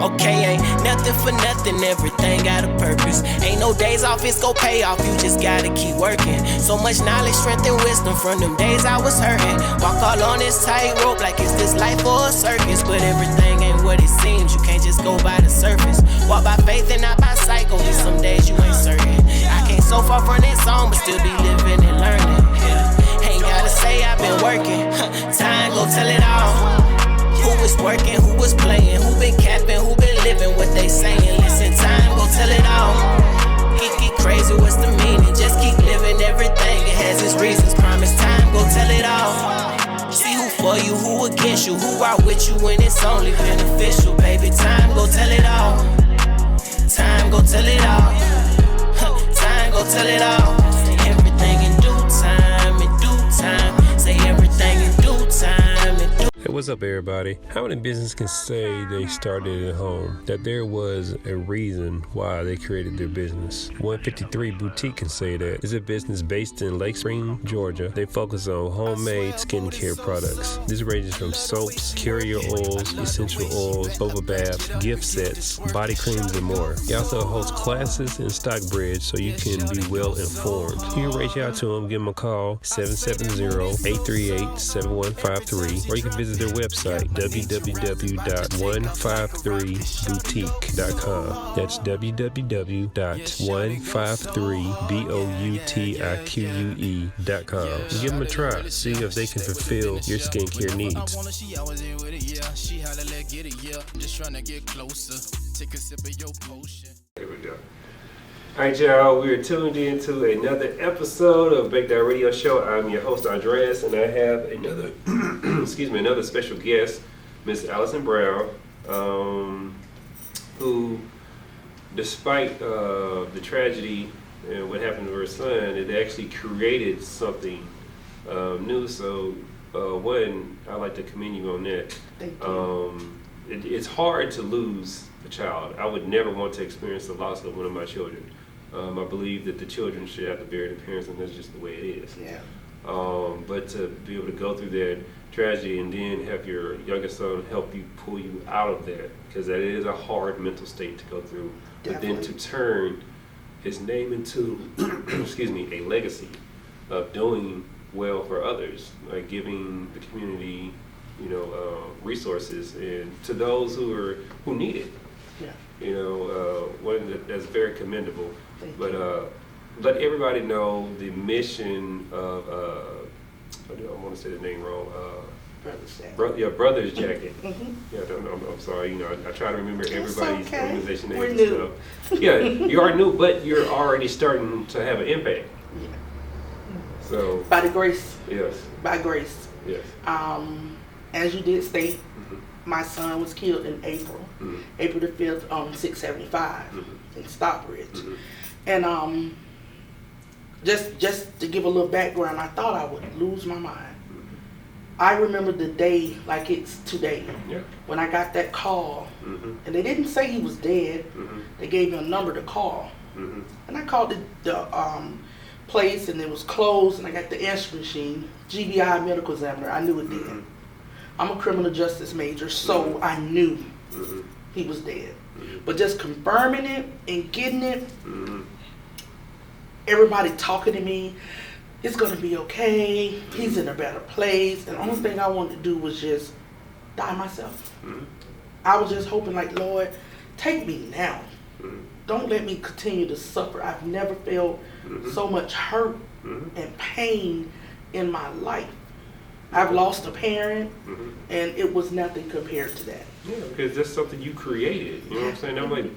Okay, ain't nothing for nothing, everything got a purpose. Ain't no days off, it's gon' pay off, you just gotta keep working. So much knowledge, strength, and wisdom from them days I was hurting. Walk all on this tightrope like it's this life or a circus. But everything ain't what it seems, you can't just go by the surface. Walk by faith and not by sight, gon' be some days you ain't certain. I came so far from this song, but still be living and learning. Yeah. Ain't gotta say I've been working, time gon' tell it all. Who was working, who was playing, who been capping, who been living what they saying. Listen, time gon' tell it all. Get crazy, what's the meaning? Just keep living everything, it has its reasons. Promise time gon' tell it all. See who for you, who against you, who out with you when it's only beneficial. Baby, time gon' tell it all. Time gon' tell it all. Time gon' tell it all. Say everything in due time, in due time. Say everything in due time, in due. Hey, what's up, everybody? How many businesses can say they started at home? That there was a reason why they created their business. 153 Boutique can say that. It's a business based in Lake Spring, Georgia. They focus on homemade skincare products. This ranges from soaps, carrier oils, essential oils, boba baths, gift sets, body creams, and more. They also host classes in Stockbridge so you can be well informed. You can reach out to them, give them a call, 770-838-7153, or you can visit their website, www.153boutique.com. That's www.153boutique.com. Give them a try. See if they can fulfill your skincare needs. There we go. Alright, y'all, we're tuned into another episode of Breakdown Radio Show. I'm your host, Andreas, and I have another another special guest, Miss Alieceson Brown, who, despite the tragedy and what happened to her son, it actually created something new. So, one, I'd like to commend you on that. Thank you. It's hard to lose a child. I would never want to experience the loss of one of my children. I believe that the children should have to bury their parents, and that's just the way it is. Yeah. But to be able to go through that tragedy and then have your youngest son help you pull you out of that, because that is a hard mental state to go through. Definitely. But then to turn his name into, a legacy of doing well for others, like giving the community, resources, and to those who need it. Yeah. One that's very commendable. Thank But you. let everybody know the mission of I want to say the name wrong. Brothers Jacket. Mm-hmm. Yeah, I'm sorry. I try to remember everybody's okay. organization names We're and new. stuff. Yeah, you are new, but you're already starting to have an impact. Yeah. So By the grace. yes, By grace. yes. As you did state, my son was killed in April. Mm-hmm. April the 5th on 675 in Stockbridge. Mm-hmm. And just to give a little background, I thought I would lose my mind. I remember the day like it's today. Yeah. When I got that call, and they didn't say he was dead. They gave me a number to call. And I called the place, and it was closed, and I got the answering machine, GBI medical examiner. I knew it then. I'm a criminal justice major, so I knew he was dead. But just confirming it and getting it, everybody talking to me, it's gonna be okay, he's in a better place. And the only thing I wanted to do was just die myself. I was just hoping, like, Lord, take me now. Don't let me continue to suffer. I've never felt so much hurt and pain in my life. I've lost a parent, and it was nothing compared to that. Yeah, because that's something you created. You know what I'm saying? I'm like,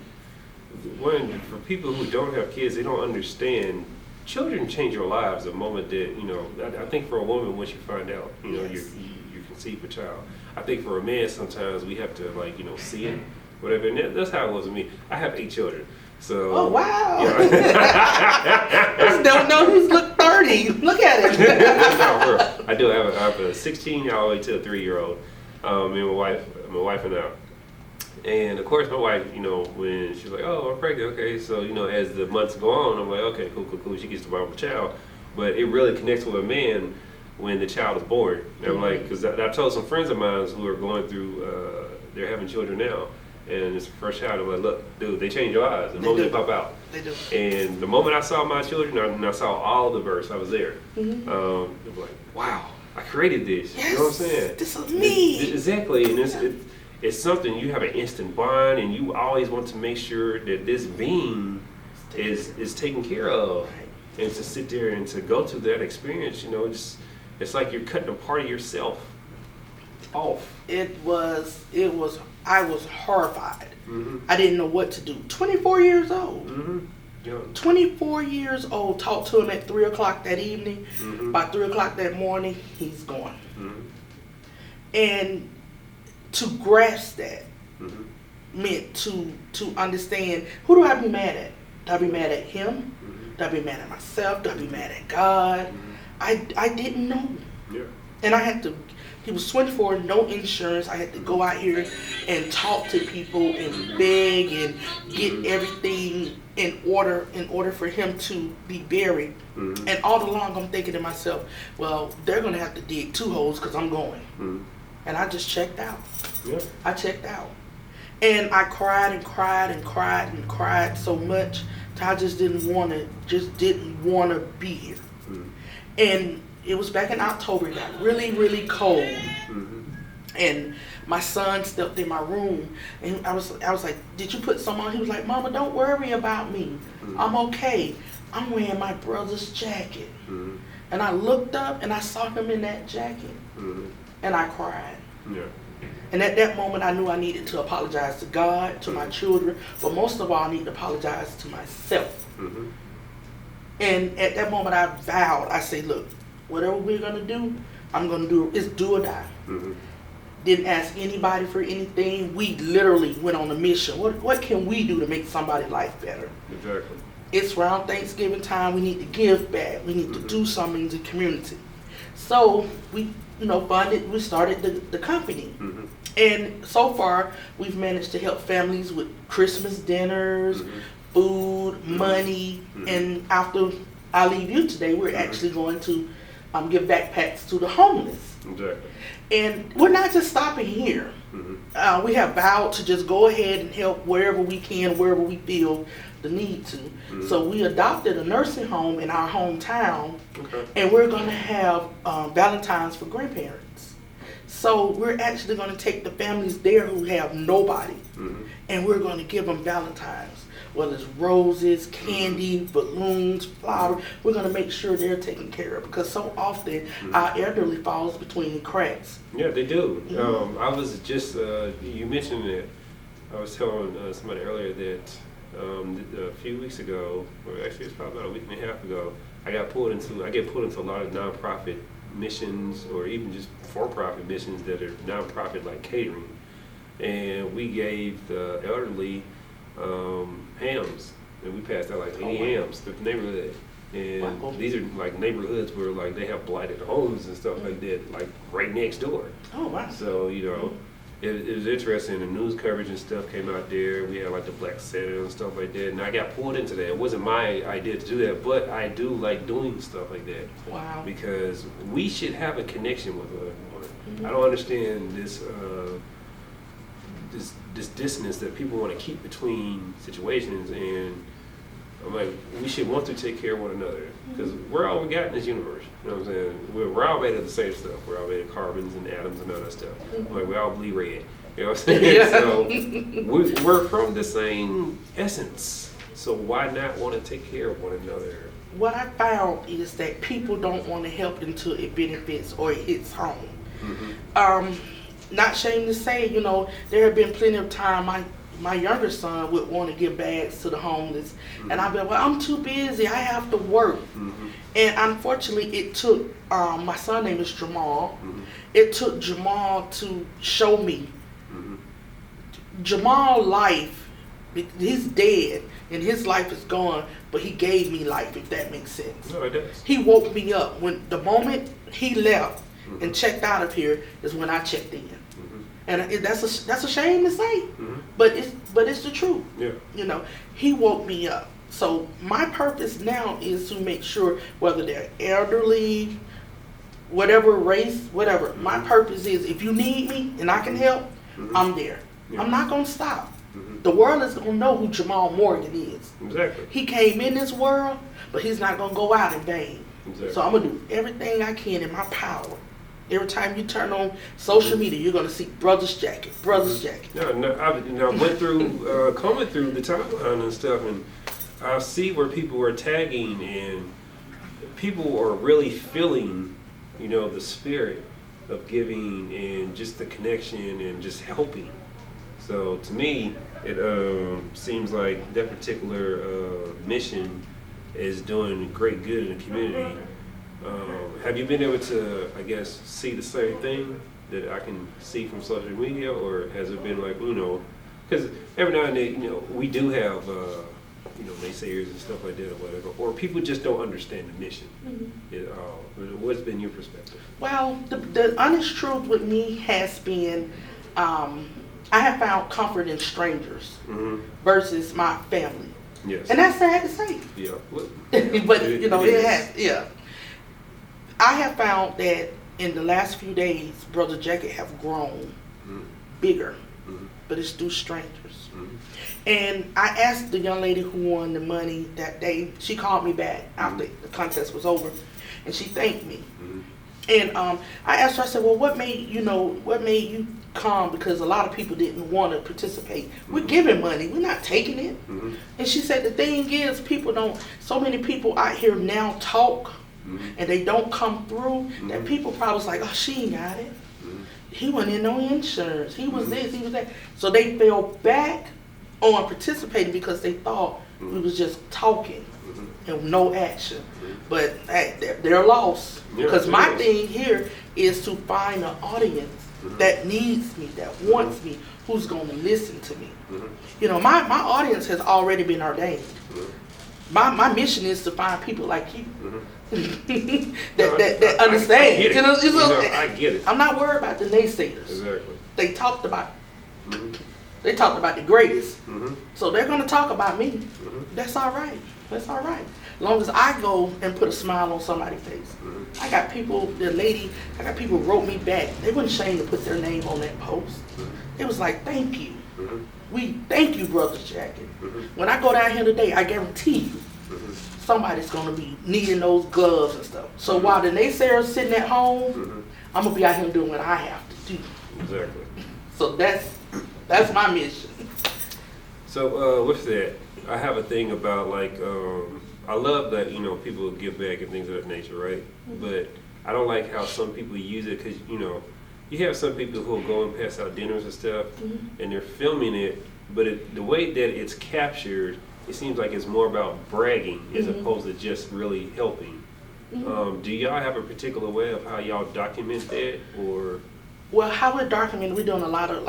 for people who don't have kids, they don't understand. Children change your lives the moment that, I think for a woman, once you find out, Yes. you conceive a child. I think for a man, sometimes we have to, see it, whatever. And that's how it was with me. I have 8 children. So. Oh, wow. Yeah. Just don't know who's look 30. Look at it. No, I do. I have a 16 all the way to a 3-year-old. Me and my wife and I. And of course, my wife, when she's like, "Oh, I'm pregnant," okay. So as the months go on, I'm like, "Okay, cool." She gets to born a child, but it really connects with a man when the child is born. And I'm like, because I told some friends of mine who are going through, they're having children now, and it's the first child. I'm like, look, dude, they change your eyes the moment they pop out. They do. And the moment I saw my children, and I saw all the verse, I was there. It was like, wow, I created this. Yes, you know what I'm saying? This is me. Exactly, and it's something you have an instant bond, and you always want to make sure that this being is taken care of. Right. And to sit there and to go through that experience, it's like you're cutting a part of yourself off. I was horrified. I didn't know what to do. 24 years old. Yeah. 24 years old. Talked to him at 3 o'clock that evening. By 3 o'clock that morning, he's gone. And to grasp that meant to understand, who do I be mad at? Do I be mad at him? Do I be mad at myself? Do I be mad at God? I didn't know. Yeah. And I had to, he was 24, no insurance. I had to go out here and talk to people and beg and get everything in order for him to be buried. And all along I'm thinking to myself, well, they're going to have to dig 2 holes because I'm going. And I just checked out. Yeah. I checked out. And I cried and cried and cried and cried so much that I just didn't want to be here. And it was back in October. It got really, really cold. And my son stepped in my room, and I was like, "Did you put some on?" He was like, "Mama, don't worry about me. I'm okay. I'm wearing my brother's jacket." And I looked up and I saw him in that jacket, and I cried. Yeah. And at that moment, I knew I needed to apologize to God, to my children, but most of all, I needed to apologize to myself. And at that moment, I vowed. I said, "Look, whatever we're gonna do, I'm gonna do. It's do or die." Didn't ask anybody for anything. We literally went on a mission. What can we do to make somebody's life better? Exactly. It's around Thanksgiving time. We need to give back. We need to do something in the community. So we, funded. We started the company. And so far, we've managed to help families with Christmas dinners, food, money, and after I leave you today, we're actually going to give backpacks to the homeless. Exactly. And we're not just stopping here. We have vowed to just go ahead and help wherever we can, wherever we feel the need to. So we adopted a nursing home in our hometown, and we're going to have Valentine's for grandparents. So we're actually going to take the families there who have nobody, and we're going to give them Valentine's. Whether it's roses, candy, balloons, flowers, we're going to make sure they're taken care of, because so often our elderly falls between the cracks. Yeah, they do. I was just, you mentioned it. I was telling somebody earlier that a few weeks ago, or actually it's probably about a week and a half ago, I get pulled into a lot of nonprofit missions, or even just for-profit missions that are nonprofit, like catering. And we gave the elderly hams, and we passed out like 80 hams to the neighborhood. And these are like neighborhoods where like they have blighted homes and stuff like that, like right next door. Oh wow! So it was interesting. The news coverage and stuff came out there. We had like the Black Santa and stuff like that, and I got pulled into that. It wasn't my idea to do that, but I do like doing stuff like that. Wow! Because we should have a connection with one. I don't understand this. This dissonance that people want to keep between situations, and I'm like, we should want to take care of one another, because we're all we got in this universe. You know what I'm saying? We're all made of the same stuff. We're all made of carbons and atoms and all that stuff. Like we all bleed red. You know what I'm saying? So we're from the same essence. So why not want to take care of one another? What I found is that people don't want to help until it benefits or it hits home. Not ashamed to say, there have been plenty of time my younger son would want to give bags to the homeless, and I'd be like, well, I'm too busy, I have to work. And unfortunately, it took, my son's name is Jamal, it took Jamal to show me. Jamal's life, he's dead, and his life is gone, but he gave me life, if that makes sense. No, it does. He woke me up. When the moment he left and checked out of here is when I checked in. And that's a shame to say, but it's the truth. Yeah. He woke me up. So my purpose now is to make sure, whether they're elderly, whatever race, whatever. My purpose is, if you need me and I can help, I'm there. Yeah. I'm not gonna stop. the world is going to know who Jamal Morgan is. Exactly. He came in this world, but he's not going to go out in vain. Exactly. So I'm going to do everything I can in my power. Every time you turn on social media, you're going to see Brother's Jacket, Brother's Jacket. I went through, coming through the timeline and stuff, and I see where people are tagging, and people are really feeling, the spirit of giving and just the connection and just helping. So to me, it seems like that particular mission is doing great good in the community. Have you been able to, I guess, see the same thing that I can see from social media, or has it been like, because every now and then, we do have, naysayers and stuff like that or whatever, or people just don't understand the mission at all. What's been your perspective? Well, the honest truth with me has been, I have found comfort in strangers versus my family. Yes. And that's sad to say. Yeah. But, it has, yeah. I have found that in the last few days, Brother Jacket have grown bigger, but it's through strangers. And I asked the young lady who won the money that day, she called me back after the contest was over, and she thanked me. And I asked her, I said, well, what made you come? Because a lot of people didn't want to participate. We're giving money, we're not taking it. And she said, the thing is, so many people out here now talk, and they don't come through, that people probably was like, oh, she ain't got it. He wasn't in no insurance. He was this, he was that. So they fell back on participating because they thought we was just talking and no action. But hey, they're lost. Because my thing here is to find an audience that needs me, that wants me, who's going to listen to me. My audience has already been ordained. My mission is to find people like you that understand. I get it. I'm not worried about the naysayers. Exactly. They talked about the greatest. So they're going to talk about me. That's all right. That's all right. As long as I go and put a smile on somebody's face. I got people wrote me back. They weren't ashamed to put their name on that post. It was like, thank you. We thank you, Brother Jacket. When I go down here today, I guarantee you, somebody's going to be needing those gloves and stuff. So while the naysayers sitting at home, I'm going to be out here doing what I have to do. Exactly. So that's my mission. So with that, I have a thing about I love that people give back and things of that nature, right? But I don't like how some people use it because you have some people who will go and pass out dinners and stuff, and they're filming it, but the way that it's captured, it seems like it's more about bragging as opposed to just really helping. Do y'all have a particular way of how y'all document that, or? Well, how we're documenting, we're doing a lot of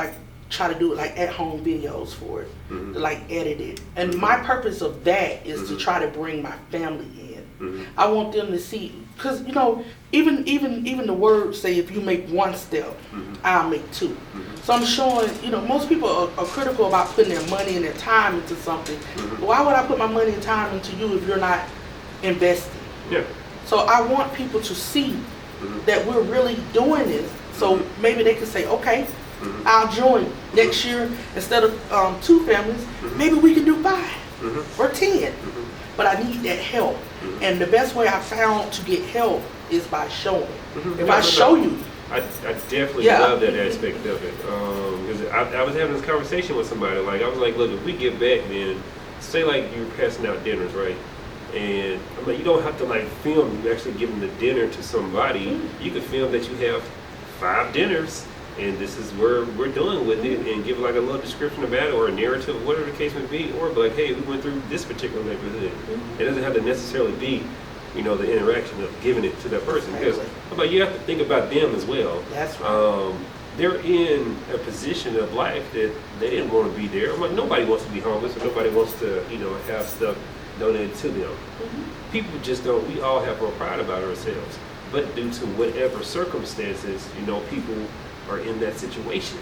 try to do it at home videos for it, to edit it. And my purpose of that is to try to bring my family in. I want them to see, because even the words say if you make one step, I'll make two. So I'm showing, most people are critical about putting their money and their time into something. Why would I put my money and time into you if you're not investing? Yeah. So I want people to see that we're really doing this. So maybe they can say, okay, I'll join next year. Instead of 2 families, maybe we can do 5 or 10. But I need that help. And the best way I found to get help is by showing. If I show you. I definitely love that aspect of it. Because I was having this conversation with somebody. I was like, look, if we get back, then say you're passing out dinners, right? And I'm like, you don't have to film you actually giving the dinner to somebody. You can film that you have 5 dinners, and this is where we're dealing with it, and give a little description about it, or a narrative, whatever the case may be, or be hey, we went through this particular neighborhood. It doesn't have to necessarily be, the interaction of giving it to that person, because you have to think about them as well. That's right. They're in a position of life that they didn't want to be there. Nobody wants to be homeless, or nobody wants to, have stuff donated to them. People just don't. We all have more pride about ourselves, but due to whatever circumstances, people are in that situation.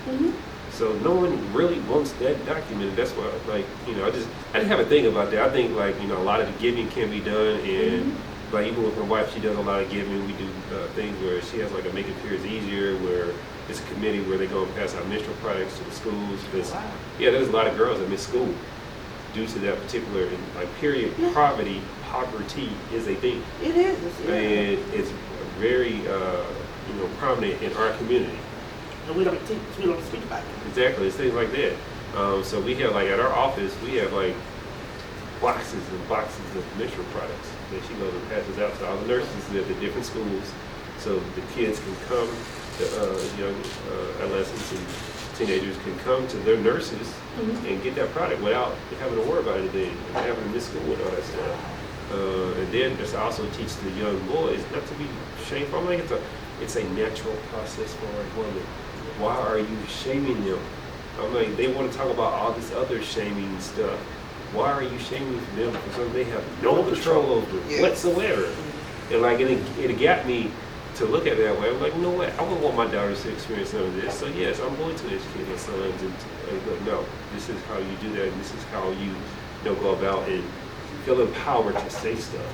So no one really wants that documented. That's why, I just have a thing about that. I think a lot of the giving can be done, and even with my wife, she does a lot of giving. We do things where she has a make it appear easier, where it's a committee where they go and pass out menstrual products to the schools. Because, Wow. yeah, there's a lot of girls that miss school due to that particular, like, period. Yeah. Poverty is a thing. It is. Yeah. And it's very, prominent in our community. And we don't speak about it. Exactly, it's things like that. So we have, like, at our office, we have, like, boxes and boxes of menstrual products that she goes and passes out to all the nurses at the different schools, so the kids can come, young adolescents and teenagers can come to their nurses and get that product without having to worry about anything, and having to miss school and all that stuff. And then just also teach the young boys not to be shameful. I'm like, it's a natural process for a woman. Why are you shaming them? I'm like, they want to talk about all this other shaming stuff. Why are you shaming them for something they have no control over whatsoever? And like, it got me to look at it that way. I'm like, you know what? I wouldn't want my daughters to experience some of this. So yes, I'm going to educate my sons and no, this is how you do that, and this is how you go about and feel empowered to say stuff.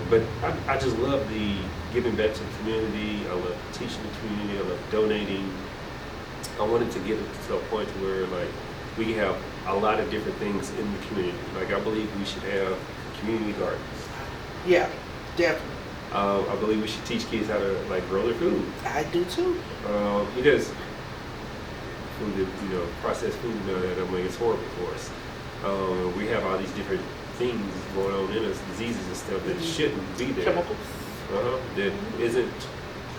But I just love the giving back to the community. I love teaching the community. I love donating. I wanted to get it to a point where like we have a lot of different things in the community. Like I believe we should have community gardens. Yeah, definitely. I believe we should teach kids how to like grow their food. I do too. Because food, processed food and all that, I mean, it's horrible for us. We have all these different things going on in us, diseases and stuff that shouldn't be there. Chemicals. That isn't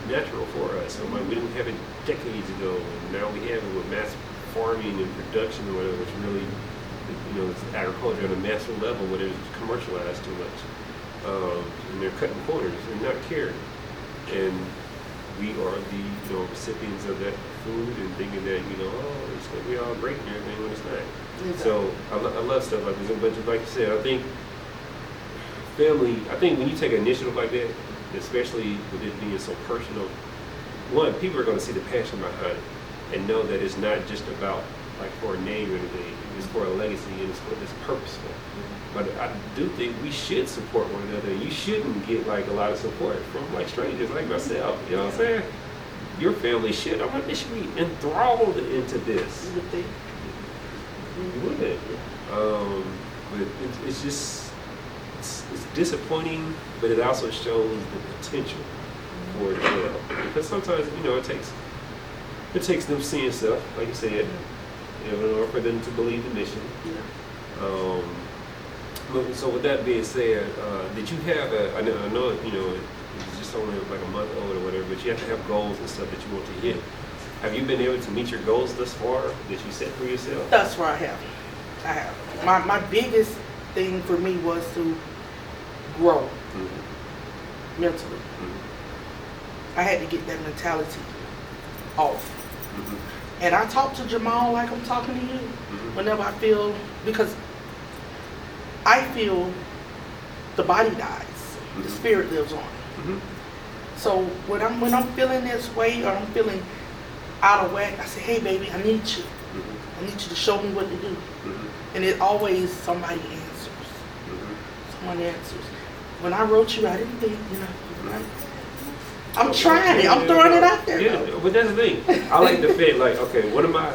natural for us. So like, we didn't have it decades ago, and now we have it with mass farming and production or whatever. It's really, it's agriculture on a massive level where it's commercialized too much. And they're cutting corners and not caring. And we are the recipients of that food and thinking that, it's going to be all great and everything when it's not. Exactly. So I love stuff like this. But like you said, I think when you take an initiative like that, especially with it being so personal, one, people are going to see the passion behind it and know that it's not just about like for a name or anything. It's for a legacy and it's purposeful. But I do think we should support one another. You shouldn't get like a lot of support from like strangers like myself. You know what I'm saying? Your family should. I want they should be enthralled into this. You would think. You would. But it's just it's disappointing, but it also shows the potential for it as well. Because sometimes it takes them seeing stuff, like you said, in order for them to believe the mission. Yeah. So with that being said, did you have I know it's just only like a month old or whatever, but you have to have goals and stuff that you want to hit. Have you been able to meet your goals thus far that you set for yourself? That's where I have. My biggest thing for me was to grow mentally. I had to get that mentality off. And I talk to Jamal like I'm talking to you whenever I feel, because I feel the body dies, the spirit lives on. So when I'm feeling this way or I'm feeling out of whack, I say, hey baby, I need you. I need you to show me what to do. And it always somebody answers. Someone answers. When I wrote you, I didn't think, I'm trying it. I'm throwing it out there. Yeah, but that's the thing. I like the fact, like, okay, one of my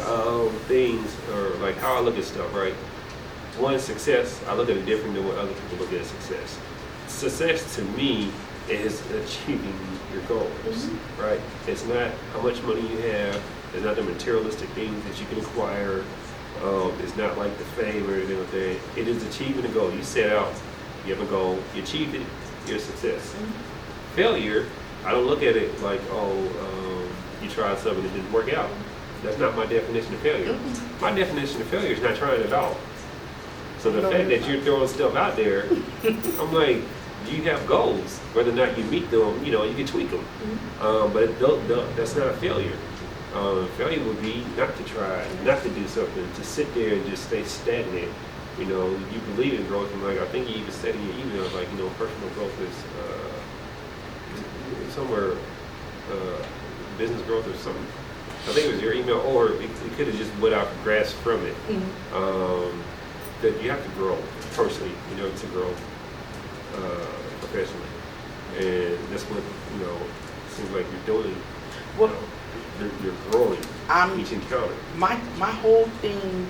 things, or like how I look at stuff, right? One, success, I look at it different than what other people look at success. Success to me is achieving your goals, right? It's not how much money you have. It's not the materialistic things that you can acquire. It's not like the fame or anything like that. It is achieving a goal. You set out, you have a goal, you achieved it, you're a success. Failure, I don't look at it like, you tried something that didn't work out. That's not my definition of failure. My definition of failure is not trying at all. So the fact that you're throwing stuff out there, I'm like, you have goals. Whether or not you meet them, you can tweak them. But that's not a failure. Failure would be not to try, not to do something, to sit there and just stay stagnant. You believe in growth, and like I think you even said in your email, like personal growth is somewhere business growth or something. I think it was your email, or it could have just went out grass from it. That you have to grow personally, to grow professionally, and that's what seems like you're doing. Well, you're growing I'm each encounter. my whole thing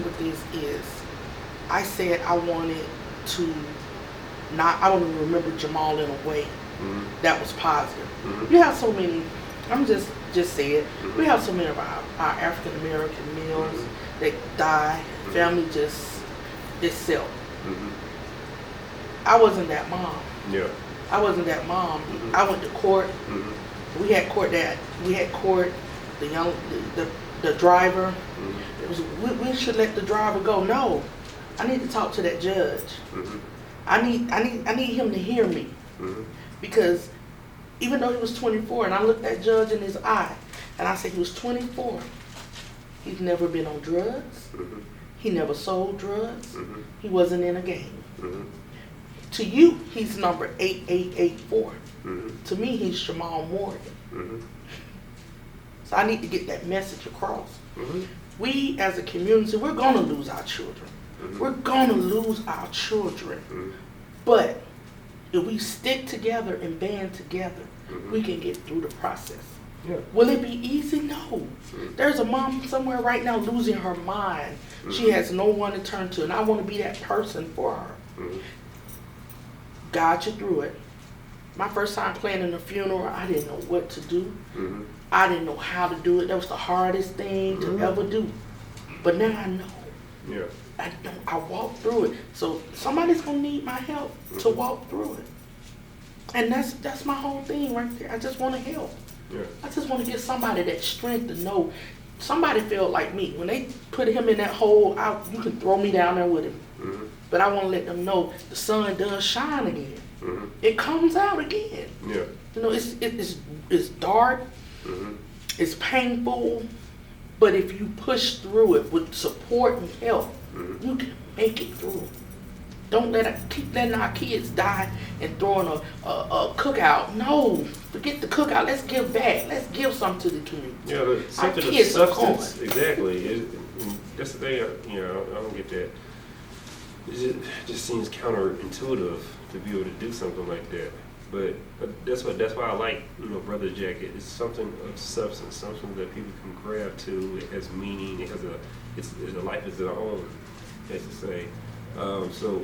with this is I said I wanted to I want to remember Jamal in a way that was positive. We have so many, I'm just say it, we have so many of our African American males that die, family just itself. I wasn't that mom. Yeah. I wasn't that mom. I went to court. We had court the driver. It was we should let the driver go. No, I need to talk to that judge. I need him to hear me, because even though he was 24, and I looked that judge in his eye, and I said he was 24. He's never been on drugs. He never sold drugs. He wasn't in a gang. To you, he's number 8884. To me, he's Jamal Morgan. So I need to get that message across. We as a community, we're going to lose our children. We're going to lose our children. But if we stick together and band together, we can get through the process. Yeah. Will it be easy? No. There's a mom somewhere right now losing her mind. She has no one to turn to, and I want to be that person for her. Guide you through it. My first time planning a funeral, I didn't know what to do. I didn't know how to do it. That was the hardest thing to ever do. But now I know. Yeah. I walked through it. So somebody's gonna need my help to walk through it. And that's my whole thing right there. I just want to help. Yeah. I just want to give somebody that strength to know. Somebody felt like me. When they put him in that hole, you can throw me down there with him. But I want to let them know the sun does shine again. It comes out again. Yeah. You know, it's dark. It's painful. But if you push through it with support and help, you can make it through. Don't keep letting our kids die and throwing a cookout. No, forget the cookout. Let's give back. Let's give something to the community. Yeah, something of substance. Exactly. That's the thing. I don't get that. It just seems counterintuitive to be able to do something like that. But that's why I like Brother Jacket. It's something of substance, something that people can grab to. It has meaning. It has a life of its own, as to say. So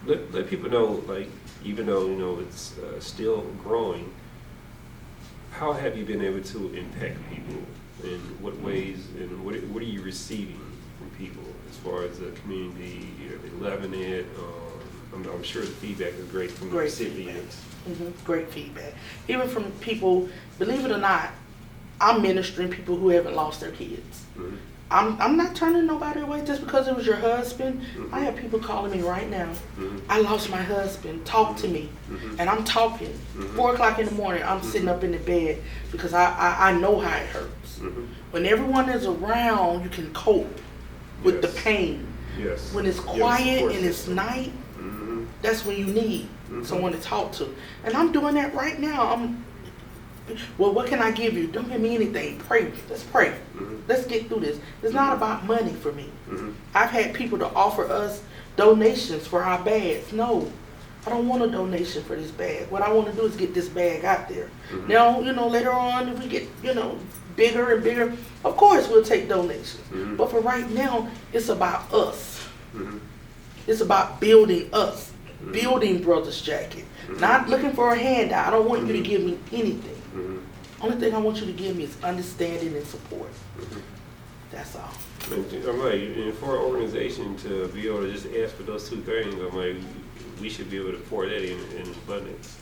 let people know, like, even though it's still growing, how have you been able to impact people? In what ways? And what are you receiving from people as far as the community? They loving it. I'm sure the feedback is great from the recipients. Great feedback. Even from people, believe it or not, I'm ministering people who haven't lost their kids. I'm not turning nobody away just because it was your husband. I have people calling me right now. I lost my husband. Talk to me. And I'm talking. 4 o'clock in the morning, I'm sitting up in the bed because I know how it hurts. When everyone is around, you can cope with the pain. When it's quiet and it's night, that's when you need someone to talk to. And I'm doing that right now. Well, what can I give you? Don't give me anything. Pray. Let's pray. Let's get through this. It's not about money for me. I've had people to offer us donations for our bags. No, I don't want a donation for this bag. What I want to do is get this bag out there. Now, later on, if we get, bigger and bigger, of course we'll take donations. But for right now, it's about us. It's about building us. Building Brothers Jacket. Not looking for a handout. I don't want you to give me anything. Only thing I want you to give me is understanding and support. That's all. I'm like, and for an organization to be able to just ask for those two things, I'm like, we should be able to pour that in abundance.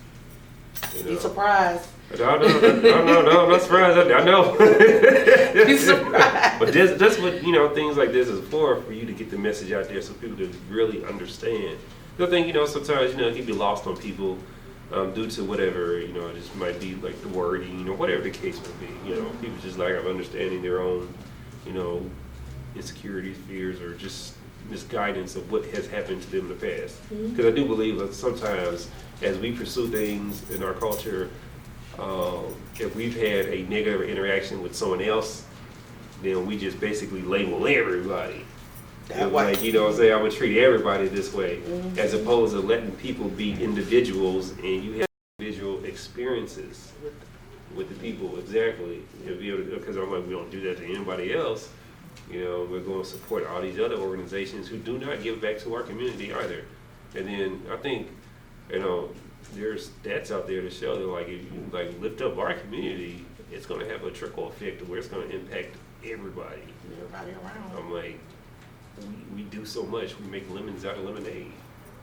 Be surprised. No, I'm not surprised. I know. Be surprised. But that's what things like this is for you to get the message out there so people can really understand. The thing, sometimes it can be lost on people due to whatever, it just might be like the wording, whatever the case may be. People just lack of understanding their own, insecurities, fears, or just misguidance of what has happened to them in the past. Because I do believe that sometimes as we pursue things in our culture, if we've had a negative interaction with someone else, then we just basically label everybody. Like, I'm gonna treat everybody this way, as opposed to letting people be individuals and you have individual experiences with the people, exactly. Because I'm like, we don't do that to anybody else. You know, we're going to support all these other organizations who do not give back to our community either. And then I think, you know, there's stats out there to show that like if you like lift up our community, it's going to have a trickle effect where it's going to impact everybody. Everybody around. I'm like, we do so much. We make lemons out of lemonade.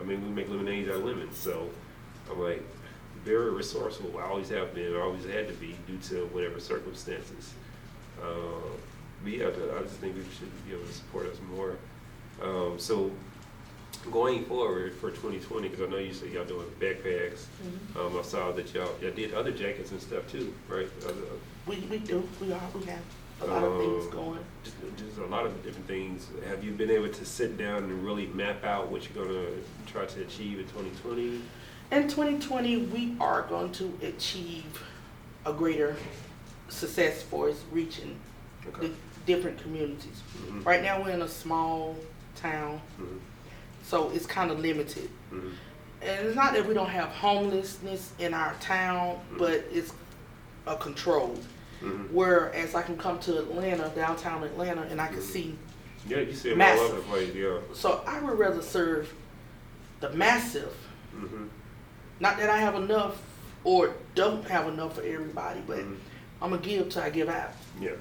I mean, we make lemonades out of lemons. So I'm like, very resourceful. I always have been, always had to be due to whatever circumstances. But yeah, I just think we should be able to support us more. So going forward for 2020, because I know you said y'all doing backpacks. I saw that y'all did other jackets and stuff too, right? We do. We have a lot of things going. Just a lot of different things. Have you been able to sit down and really map out what you're going to try to achieve in 2020? In 2020, we are going to achieve a greater success for us reaching the different communities. Right now, we're in a small town, so it's kind of limited. And it's not that we don't have homelessness in our town, but it's a controlled. Whereas I can come to Atlanta, downtown Atlanta, and I can see you see them massive. all over the place, yeah. So I would rather serve the massive. Not that I have enough or don't have enough for everybody, but I'm going to give till I give out. Yeah.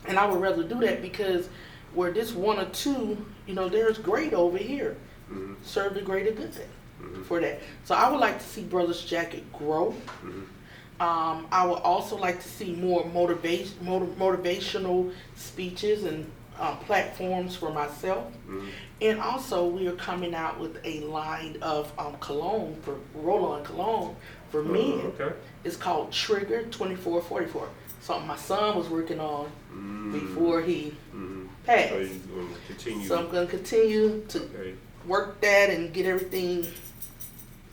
And I would rather do that because where this one or two, you know, there's great over here. Serve the greater good for that. So I would like to see Brothers Jacket grow. I would also like to see more motivational speeches and platforms for myself. And also we are coming out with a line of cologne, for roll-on cologne for men. It's called Trigger 2444. Something my son was working on before he passed. So I'm going to continue to work that and get everything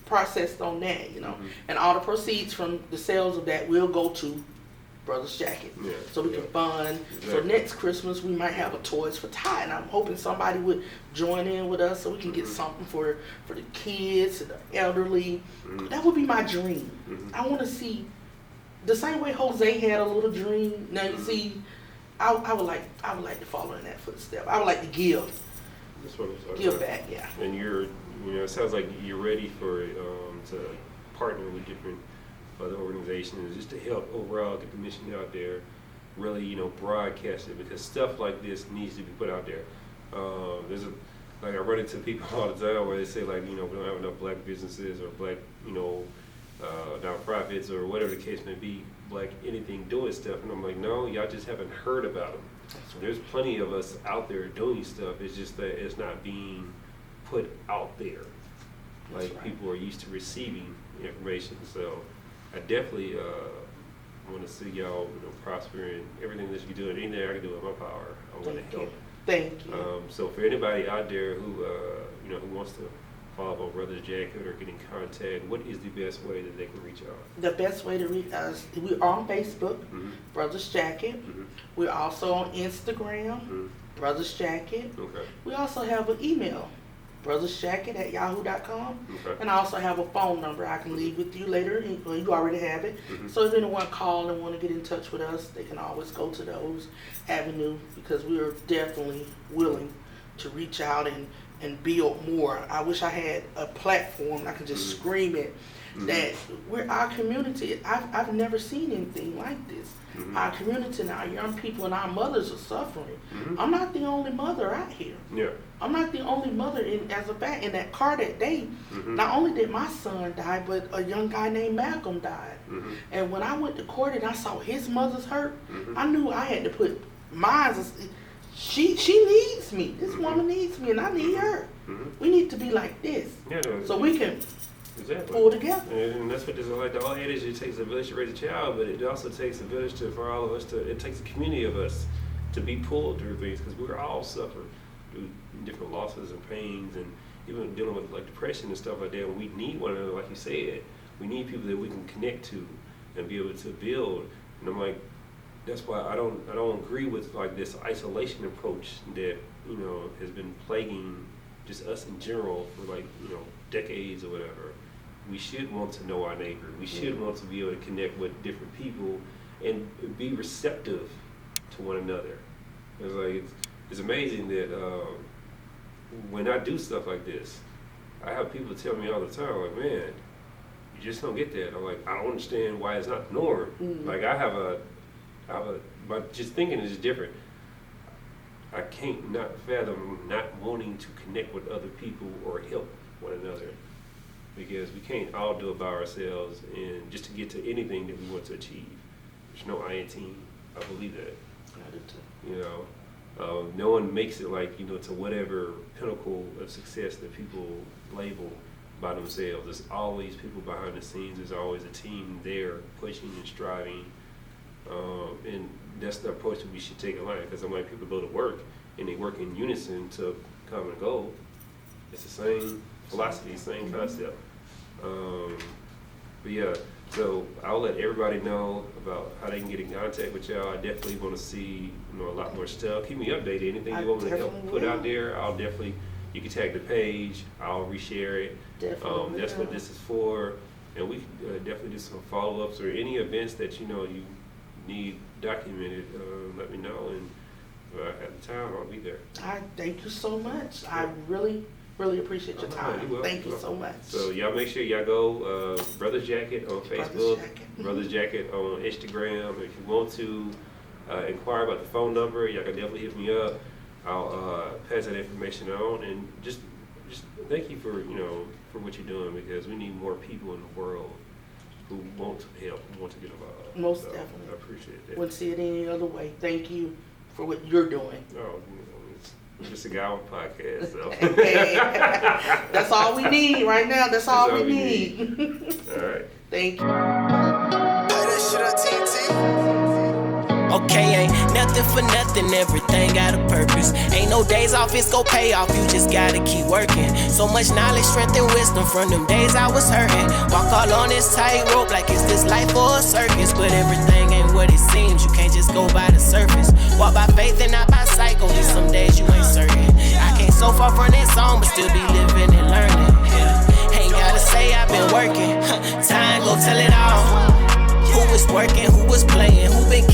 processed on that, you know. And all the proceeds from the sales of that will go to Brothers Jacket. So we can fund. So next Christmas we might have a Toys for Ty, and I'm hoping somebody would join in with us so we can get something for the kids and the elderly. That would be my dream. I want to see the same way Jose had a little dream. Now you see, I would like to follow in that footstep. I would like to give. That's what I'm talking Give about. back, yeah. And it sounds like you're ready for to partner with different other organizations just to help overall get the mission out there, really, broadcast it, because stuff like this needs to be put out there. I run into people all the time where they say we don't have enough black businesses or black, nonprofits or whatever the case may be, black anything doing stuff, and I'm like, no, y'all just haven't heard about them. There's plenty of us out there doing stuff. It's just that it's not being put out there. People are used to receiving information. So I definitely want to see y'all prosper in everything that you do, and anything I can do in my power, I want to help. Thank you. So for anybody out there who who wants to follow up on Brothers Jacket or get in contact, what is the best way that they can reach out? The best way to reach us, we're on Facebook, Brothers Jacket. We're also on Instagram, Brothers Jacket. We also have an email, brothersjacket@yahoo.com. And I also have a phone number I can leave with you later. You already have it. So if anyone call and want to get in touch with us, they can always go to those avenues, because we are definitely willing to reach out and build more. I wish I had a platform I could just scream it that we're our community. I've never seen anything like this. Our community and our young people and our mothers are suffering. I'm not the only mother out here. I'm not the only mother. As a fact, in that car that day, not only did my son die, but a young guy named Malcolm died. And when I went to court and I saw his mother's hurt, I knew I had to put mine. She needs me. This woman needs me, and I need her. We need to be like this, so we can pull together. And that's what this is like. The whole adage, it takes a village to raise a child, but it also takes a village for all of us it takes a community of us to be pulled through things, because we're all suffering through different losses and pains, and even dealing with depression and stuff like that. And we need one another, like you said. We need people that we can connect to and be able to build. And I'm like, that's why I don't agree with this isolation approach that has been plaguing just us in general for decades or whatever. we should want to know our neighbor. We should want to be able to connect with different people and be receptive to one another. It's like it's amazing that when I do stuff like this, I have people tell me all the time, like, man, you just don't get that. I'm like, I don't understand why it's not the norm. Like I have a, but just thinking is different. I can't not fathom not wanting to connect with other people or help one another, because we can't all do it by ourselves and just to get to anything that we want to achieve. There's no I in team. I believe that. I do too. You know, no one makes it like, you know, to whatever pinnacle of success that people label by themselves. There's always people behind the scenes. There's always a team there pushing and striving. And that's the approach that we should take in life. Because I'm like, people go to work and they work in unison to common goal. It's the same philosophy, same concept. But yeah, so I'll let everybody know about how they can get in contact with y'all. I definitely want to see, you know, a lot more stuff. Keep me updated. Anything you want me to help put out there, I'll definitely. You can tag the page. I'll reshare it. Definitely. That's what this is for, and we can definitely do some follow-ups or any events that you know you need documented. Let me know, and at the time I'll be there. I thank you so much. I really appreciate your time. Thank you so much. So y'all make sure y'all go Brothers Jacket on Facebook, Brothers Jacket on Instagram. If you want to inquire about the phone number, y'all can definitely hit me up. I'll pass that information on, and just thank you for for what you're doing, because we need more people in the world who want to help, who want to get involved. Most definitely. I appreciate that. Wouldn't see it any other way. Thank you for what you're doing. Oh, it's just a guy on a podcast, so. Hey, that's all we need right now. That's all we need. All right. Thank you. Play that shit on TNT. Okay, ain't nothing for nothing, everything got a purpose. Ain't no days off, it's gon' pay off, you just gotta keep working. So much knowledge, strength, and wisdom from them days I was hurting. Walk all on this tightrope like it's this life or a circus. But everything ain't what it seems, you can't just go by the surface. Walk by faith and not by sight, gon' be some days you ain't certain. I came so far from this song, but still be living and learning. Yeah. Ain't gotta say I've been working, time go tell it all. Who was working, who was playing, who been